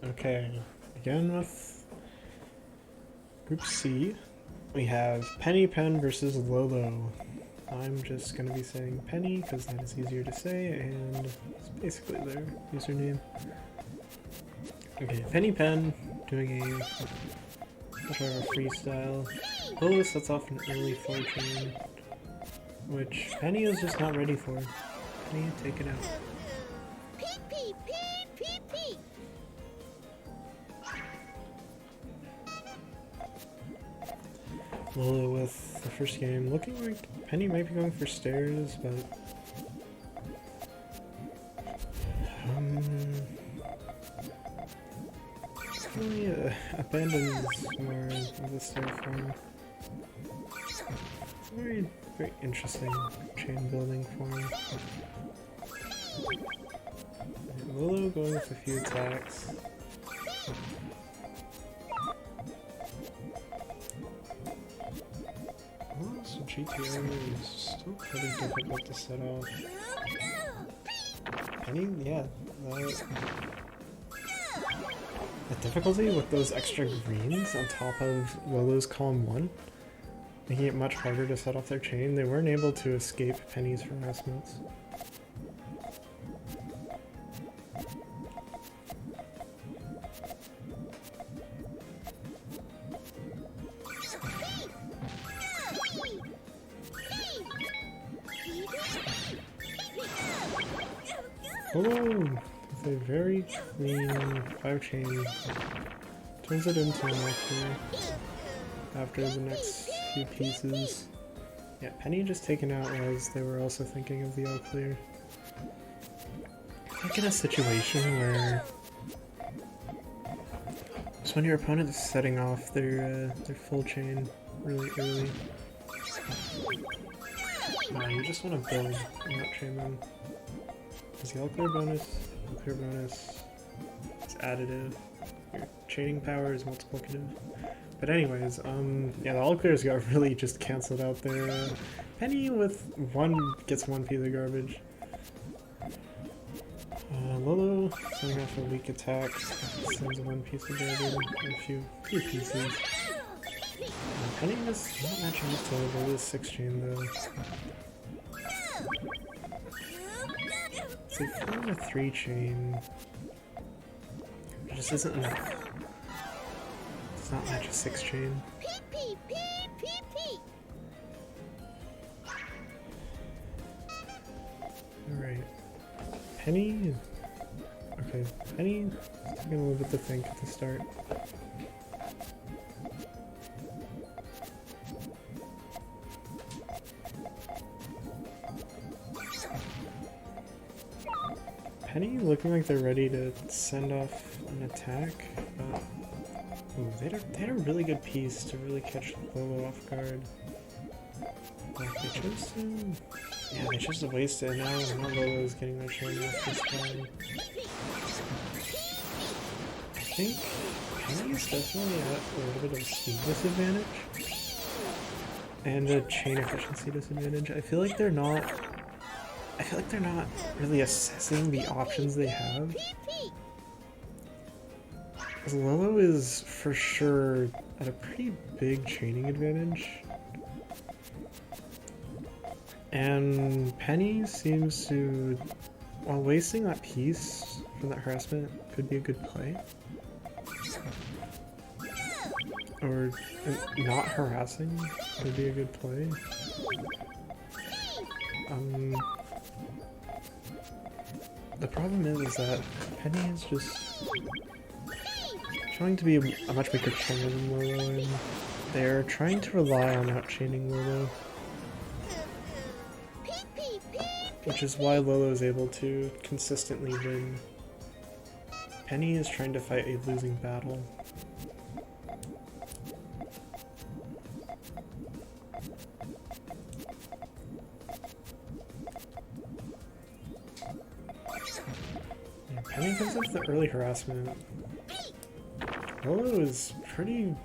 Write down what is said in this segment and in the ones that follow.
Okay, again with Group C, we have PennyPen versus Lolo. I'm just gonna be saying Penny because that is easier to say, and it's basically their username. Okay, PennyPen doing a freestyle. Lolo sets off an early 4 chain, which Penny is just not ready for. Penny, take it out. Lolo with the first game, looking like Penny might be going for stairs, but definitely abandons more of the stair form. Very, very interesting chain building form. Lolo going with a few attacks. So GTO is still pretty difficult to set off. Yeah, the difficulty with those extra greens on top of Lolo's column 1, making it much harder to set off their chain. They weren't able to escape Penny's harassments. Lolo, with a very clean 5 chain, turns it into an all-clear after the next few pieces. Yeah, Penny just taken out as they were also thinking of the all-clear. Like in a situation where it's when your opponent is setting off their full chain really early. No, you just want to build and not chain them. Because the all-clear bonus is additive. Your chaining power is multiplicative. But anyways, yeah, the all-clears got really just cancelled out there. Penny with gets one piece of garbage. Lolo setting off a weak attack, sends one piece of garbage and a few pieces. Penny is not matching up to Lolo's 6 chain though. So for a 3 chain, it just isn't enough. It's not match a 6 chain. Alright. Penny? Okay, Penny taking a little bit to think at the start. Penny looking like they're ready to send off an attack, but ooh, they had a really good piece to really catch Lolo off guard. But they chose to... Yeah, they chose to waste it. Now Lolo's getting their chain off this time. I think Penny is definitely at a little bit of a speed disadvantage and a chain efficiency disadvantage. I feel like they're not really assessing the options they have. Because Lolo is for sure at a pretty big chaining advantage. And Penny seems to, while wasting that piece from that harassment, could be a good play. Or not harassing could be a good play. The problem is that Penny is just trying to be a much weaker chainer than Lolo, and they're trying to rely on out-chaining Lolo. Which is why Lolo is able to consistently win. Penny is trying to fight a losing battle. Penny comes up with the early harassment. Lolo is pretty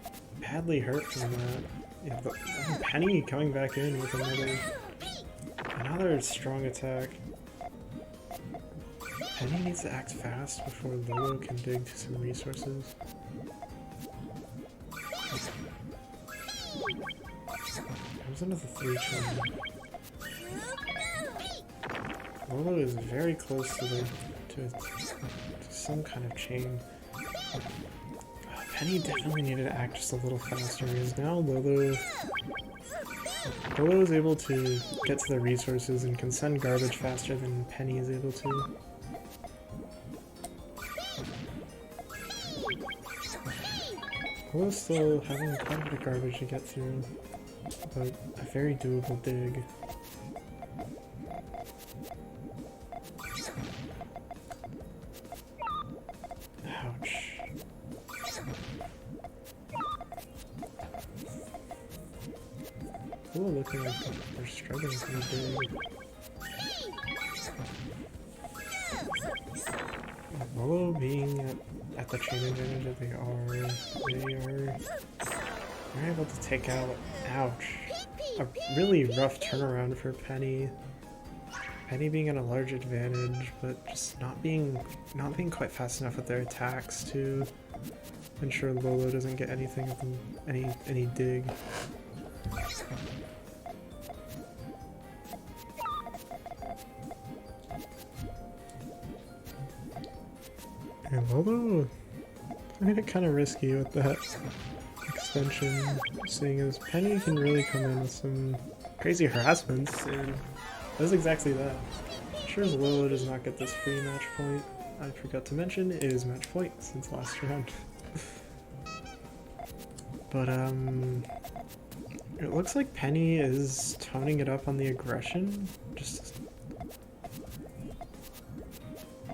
badly hurt from that. Yeah, but Penny coming back in with another strong attack. Penny needs to act fast before Lolo can dig to some resources. Comes into the 3 chain. Lolo is very close to some kind of chain. Penny definitely needed to act just a little faster, because now Lolo is able to get to the resources and can send garbage faster than Penny is able to. Lolo's still having quite a bit of garbage to get through, but a very doable dig. Ouch. Lolo looking like they're struggling pretty big. Lolo being at the chain advantage that they are able to take out, ouch, a really rough turnaround for Penny. Penny being at a large advantage, but just not being quite fast enough with their attacks to ensure Lolo doesn't get anything of them, any dig. And Lolo played it kind of risky with that extension, seeing as Penny can really come in with some crazy harassments, and does exactly that. Sure as Lolo does not get this free match point, I forgot to mention it is match point since last round. But it looks like Penny is toning it up on the aggression. Just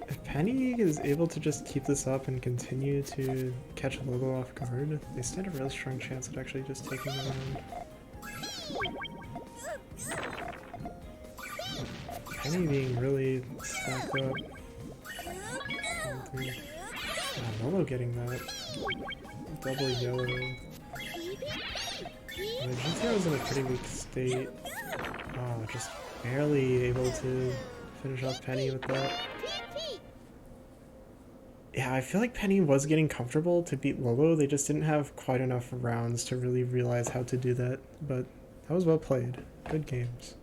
if Penny is able to just keep this up and continue to catch Lolo off guard, they stand a really strong chance of actually just taking the round. Penny being really stacked up. Lolo getting that. Double yellow. The GTR is in a pretty weak state. Oh, just barely able to finish off Penny with that. Yeah, I feel like Penny was getting comfortable to beat Lolo. They just didn't have quite enough rounds to really realize how to do that. But that was well played. Good games.